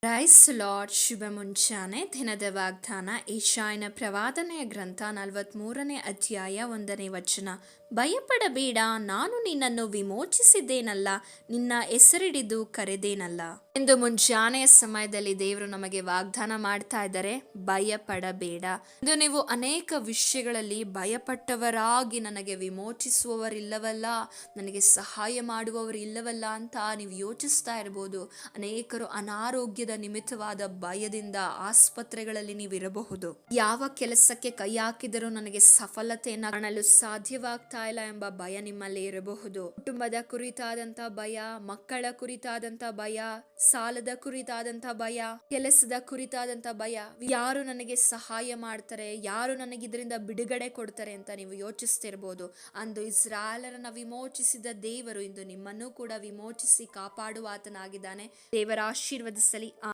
Price lord. ಶುಭ ಮುಂಚಾನೆ. ದಿನದ ವಾಗ್ದಾನ ಏಷಾಯನ ಪ್ರವಾದನೆಯ ಗ್ರಂಥ 43ನೇ ಅಧ್ಯಾಯ 1ನೇ ವಚನ. ಭಯಪಡಬೇಡ, ನಾನು ನಿನ್ನನ್ನು ವಿಮೋಚಿಸಿದ್ದೇನಲ್ಲ, ನಿನ್ನ ಹೆಸರಿಡಿದು ಕರೆದೇನಲ್ಲ ಎಂದು ಮುಂಜಾನೆಯ ಸಮಯದಲ್ಲಿ ದೇವರು ನಮಗೆ ವಾಗ್ದಾನ ಮಾಡ್ತಾ ಇದ್ದಾರೆ. ಭಯಪಡಬೇಡ. ಇಂದು ನೀವು ಅನೇಕ ವಿಷಯಗಳಲ್ಲಿ ಭಯಪಟ್ಟವರಾಗಿ ನನಗೆ ವಿಮೋಚಿಸುವವರಿಲ್ಲವಲ್ಲ, ನನಗೆ ಸಹಾಯ ಮಾಡುವವರಿಲ್ಲವಲ್ಲ ಅಂತ ನೀವು ಯೋಚಿಸ್ತಾ ಇರ್ಬೋದು. ಅನೇಕರು ಅನಾರೋಗ್ಯದ ನಿಮಿತ್ತವಾದ ಭಯದಿಂದ ಆಸ್ಪತ್ರೆಗಳಲ್ಲಿ ನೀವಿರಬಹುದು. ಯಾವ ಕೆಲಸಕ್ಕೆ ಕೈ ಹಾಕಿದರೂ ನನಗೆ ಸಫಲತೆಯನ್ನು ಕಾಣಲು ಸಾಧ್ಯವಾಗ್ತಾ ಇಲ್ಲ ಎಂಬ ಭಯ ನಿಮ್ಮಲ್ಲಿ ಇರಬಹುದು. ಕುಟುಂಬದ ಕುರಿತಾದಂತ ಭಯ, ಮಕ್ಕಳ ಕುರಿತಾದಂತ ಭಯ, ಸಾಲದ ಕುರಿತಾದಂತ ಭಯ, ಕೆಲಸದ ಕುರಿತಾದಂತ ಭಯ. ಯಾರು ನನಗೆ ಸಹಾಯ ಮಾಡ್ತಾರೆ, ಯಾರು ನನಗೆ ಇದರಿಂದ ಬಿಡುಗಡೆ ಕೊಡ್ತಾರೆ ಅಂತ ನೀವು ಯೋಚಿಸ್ತಿರ್ಬೋದು. ಅಂದು ಇಸ್ರಾಯೇಲರನ್ನ ವಿಮೋಚಿಸಿದ ದೇವರು ಇಂದು ನಿಮ್ಮನ್ನು ಕೂಡ ವಿಮೋಚಿಸಿ ಕಾಪಾಡುವ ಆತನಾಗಿದ್ದಾನೆ. ದೇವರ ಆಶೀರ್ವದಿಸಲಿ.